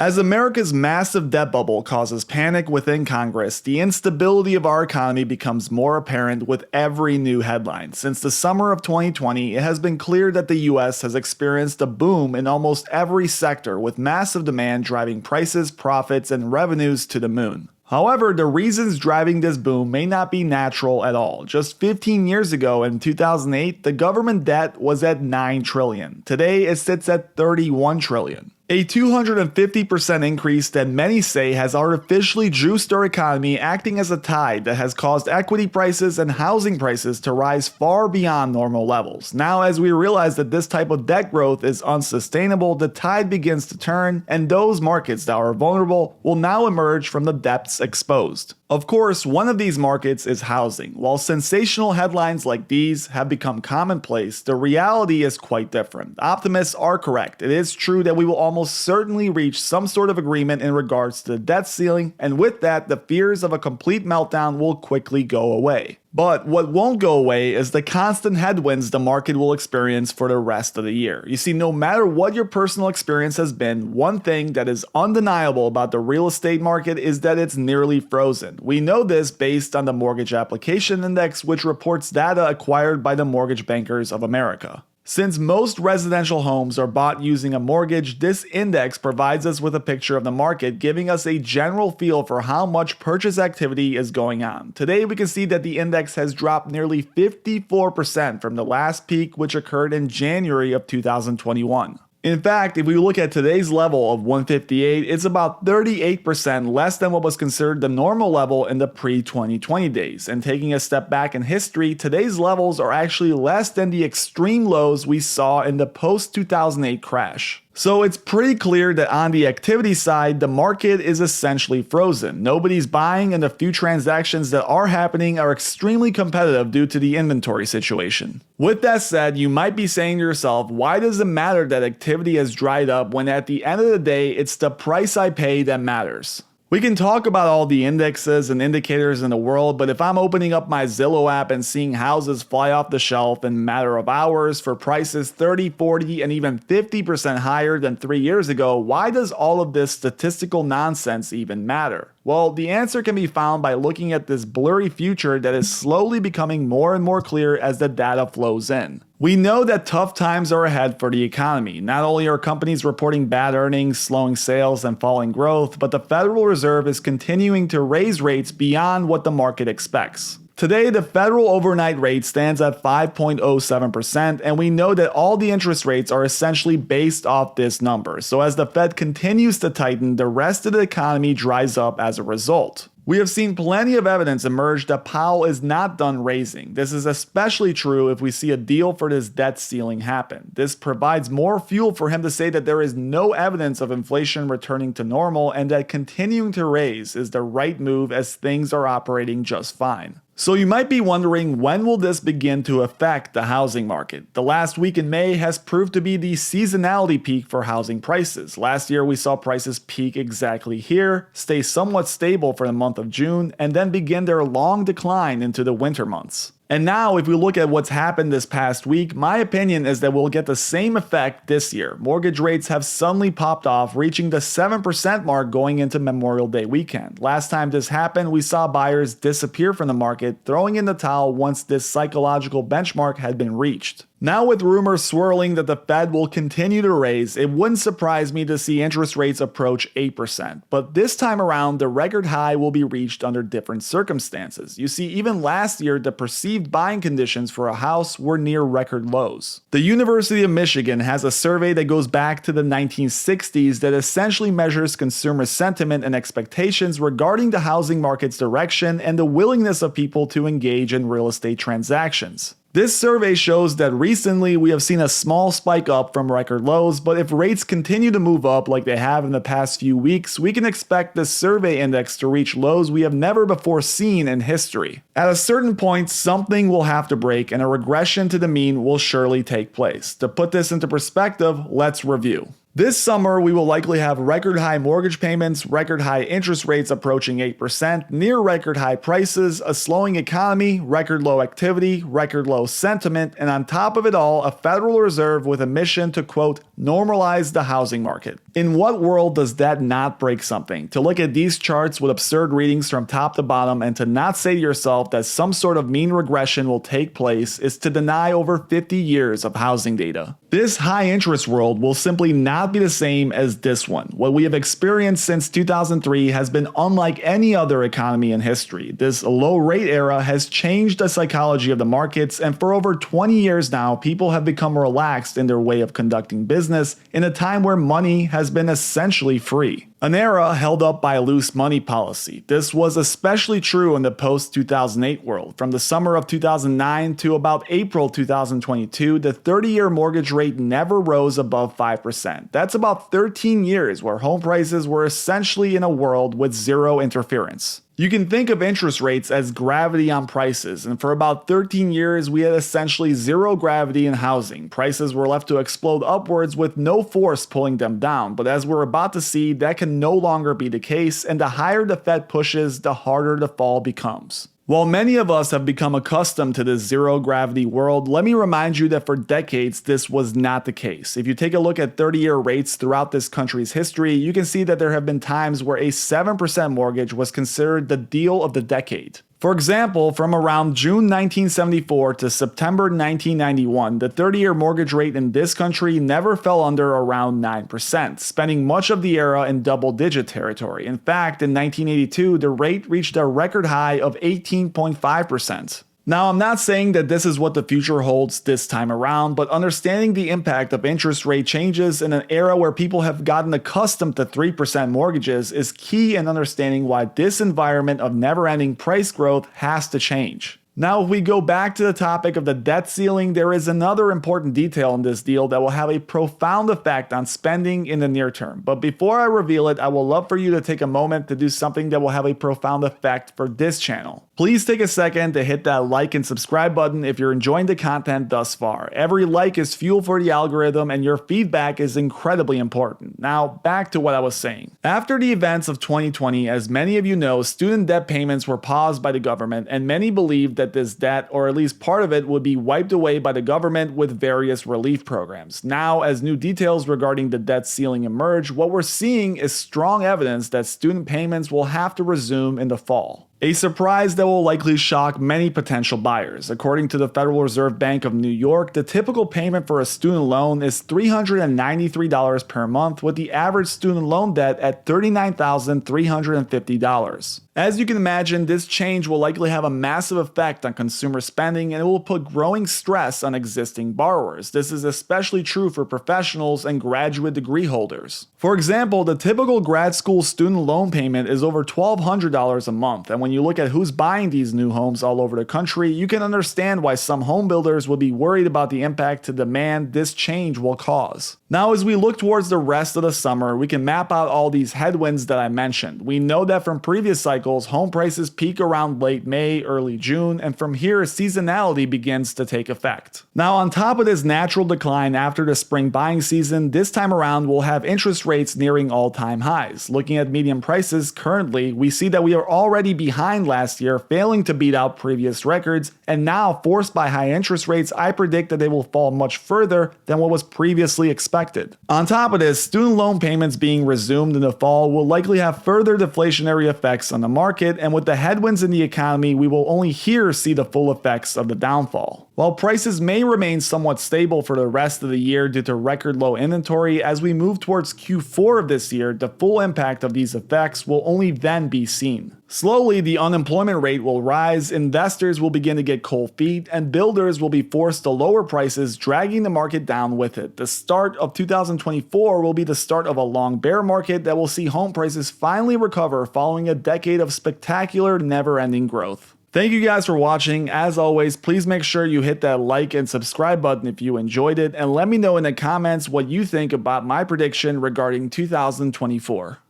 As America's massive debt bubble causes panic within Congress, the instability of our economy becomes more apparent with every new headline. Since the summer of 2020, it has been clear that the US has experienced a boom in almost every sector, with massive demand driving prices, profits, and revenues to the moon. However, the reasons driving this boom may not be natural at all. Just 15 years ago, in 2008, the government debt was at $9 trillion. Today, it sits at $31 trillion. A 250% increase that many say has artificially juiced our economy, acting as a tide that has caused equity prices and housing prices to rise far beyond normal levels. Now, as we realize that this type of debt growth is unsustainable, the tide begins to turn, and those markets that are vulnerable will now emerge from the depths exposed. Of course, one of these markets is housing. While sensational headlines like these have become commonplace, the reality is quite different. Optimists are correct. It is true that we will almost certainly reach some sort of agreement in regards to the debt ceiling, and with that, the fears of a complete meltdown will quickly go away. But what won't go away is the constant headwinds the market will experience for the rest of the year. You see, no matter what your personal experience has been, one thing that is undeniable about the real estate market is that it's nearly frozen. We know this based on the Mortgage Application Index, which reports data acquired by the Mortgage Bankers of America. Since most residential homes are bought using a mortgage, this index provides us with a picture of the market, giving us a general feel for how much purchase activity is going on. Today, we can see that the index has dropped nearly 54% from the last peak, which occurred in January of 2021. In fact, if we look at today's level of 158, it's about 38% less than what was considered the normal level in the pre-2020 days. And taking a step back in history, today's levels are actually less than the extreme lows we saw in the post-2008 crash. So it's pretty clear that on the activity side, the market is essentially frozen. Nobody's buying, and the few transactions that are happening are extremely competitive due to the inventory situation. With that said, you might be saying to yourself, why does it matter that activity has dried up when at the end of the day, it's the price I pay that matters? We can talk about all the indexes and indicators in the world, but if I'm opening up my Zillow app and seeing houses fly off the shelf in a matter of hours for prices 30, 40, and even 50% higher than 3 years ago, why does all of this statistical nonsense even matter? Well, the answer can be found by looking at this blurry future that is slowly becoming more and more clear as the data flows in. We know that tough times are ahead for the economy. Not only are companies reporting bad earnings, slowing sales, and falling growth, but the Federal Reserve is continuing to raise rates beyond what the market expects. Today, the federal overnight rate stands at 5.07%, and we know that all the interest rates are essentially based off this number. So as the Fed continues to tighten, the rest of the economy dries up as a result. We have seen plenty of evidence emerge that Powell is not done raising. This is especially true if we see a deal for this debt ceiling happen. This provides more fuel for him to say that there is no evidence of inflation returning to normal and that continuing to raise is the right move as things are operating just fine. So you might be wondering, when will this begin to affect the housing market? The last week in May has proved to be the seasonality peak for housing prices. Last year we saw prices peak exactly here, stay somewhat stable for the month of June, and then begin their long decline into the winter months. And now, if we look at what's happened this past week, my opinion is that we'll get the same effect this year. Mortgage rates have suddenly popped off, reaching the 7% mark going into Memorial Day weekend. Last time this happened, we saw buyers disappear from the market, throwing in the towel once this psychological benchmark had been reached. Now, with rumors swirling that the Fed will continue to raise, it wouldn't surprise me to see interest rates approach 8%. But this time around, the record high will be reached under different circumstances. You see, even last year, the perceived buying conditions for a house were near record lows. The University of Michigan has a survey that goes back to the 1960s that essentially measures consumer sentiment and expectations regarding the housing market's direction and the willingness of people to engage in real estate transactions. This survey shows that recently we have seen a small spike up from record lows, but if rates continue to move up like they have in the past few weeks, we can expect the survey index to reach lows we have never before seen in history. At a certain point, something will have to break and a regression to the mean will surely take place. To put this into perspective, let's review. This summer, we will likely have record high mortgage payments, record high interest rates approaching 8%, near record high prices, a slowing economy, record low activity, record low sentiment, and on top of it all, a Federal Reserve with a mission to, quote, normalize the housing market. In what world does that not break something? To look at these charts with absurd readings from top to bottom and to not say to yourself that some sort of mean regression will take place is to deny over 50 years of housing data. This high interest world will simply not be the same as this one. What we have experienced since 2003 has been unlike any other economy in history. This low rate era has changed the psychology of the markets, and for over 20 years now, people have become relaxed in their way of conducting business in a time where money has been essentially free. An era held up by loose money policy. This was especially true in the post-2008 world. From the summer of 2009 to about April 2022, the 30-year mortgage rate never rose above 5%. That's about 13 years where home prices were essentially in a world with zero interference. You can think of interest rates as gravity on prices, and for about 13 years we had essentially zero gravity in housing. Prices were left to explode upwards with no force pulling them down, but as we're about to see, that can no longer be the case, and the higher the Fed pushes, the harder the fall becomes. While many of us have become accustomed to this zero-gravity world, let me remind you that for decades this was not the case. If you take a look at 30-year rates throughout this country's history, you can see that there have been times where a 7% mortgage was considered the deal of the decade. For example, from around June 1974 to September 1991, the 30-year mortgage rate in this country never fell under around 9%, spending much of the era in double-digit territory. In fact, in 1982, the rate reached a record high of 18.5%. Now, I'm not saying that this is what the future holds this time around, but understanding the impact of interest rate changes in an era where people have gotten accustomed to 3% mortgages is key in understanding why this environment of never-ending price growth has to change. Now, if we go back to the topic of the debt ceiling, there is another important detail in this deal that will have a profound effect on spending in the near term. But before I reveal it, I would love for you to take a moment to do something that will have a profound effect for this channel. Please take a second to hit that like and subscribe button if you're enjoying the content thus far. Every like is fuel for the algorithm, and your feedback is incredibly important. Now, back to what I was saying. After the events of 2020, as many of you know, student debt payments were paused by the government, and many believed that this debt, or at least part of it, would be wiped away by the government with various relief programs. Now, as new details regarding the debt ceiling emerge, what we're seeing is strong evidence that student payments will have to resume in the fall. A surprise that will likely shock many potential buyers. According to the Federal Reserve Bank of New York, the typical payment for a student loan is $393 per month, with the average student loan debt at $39,350. As you can imagine, this change will likely have a massive effect on consumer spending, and it will put growing stress on existing borrowers. This is especially true for professionals and graduate degree holders. For example, the typical grad school student loan payment is over $1,200 a month, and when you look at who's buying these new homes all over the country, you can understand why some home builders will be worried about the impact to demand this change will cause. Now, as we look towards the rest of the summer, we can map out all these headwinds that I mentioned. We know that from previous cycles, home prices peak around late May, early June, and from here, seasonality begins to take effect. Now, on top of this natural decline after the spring buying season, this time around we'll have interest rates nearing all-time highs. Looking at median prices currently, we see that we are already behind last year, failing to beat out previous records, and now, forced by high interest rates, I predict that they will fall much further than what was previously expected. On top of this, student loan payments being resumed in the fall will likely have further deflationary effects on the market, and with the headwinds in the economy, we will only here see the full effects of the downfall. While prices may remain somewhat stable for the rest of the year due to record low inventory, as we move towards Q4 of this year, the full impact of these effects will only then be seen. Slowly, the unemployment rate will rise, investors will begin to get cold feet, and builders will be forced to lower prices, dragging the market down with it. The start of 2024 will be the start of a long bear market that will see home prices finally recover following a decade of spectacular, never-ending growth. Thank you guys for watching. As always, please make sure you hit that like and subscribe button if you enjoyed it, and let me know in the comments what you think about my prediction regarding 2024.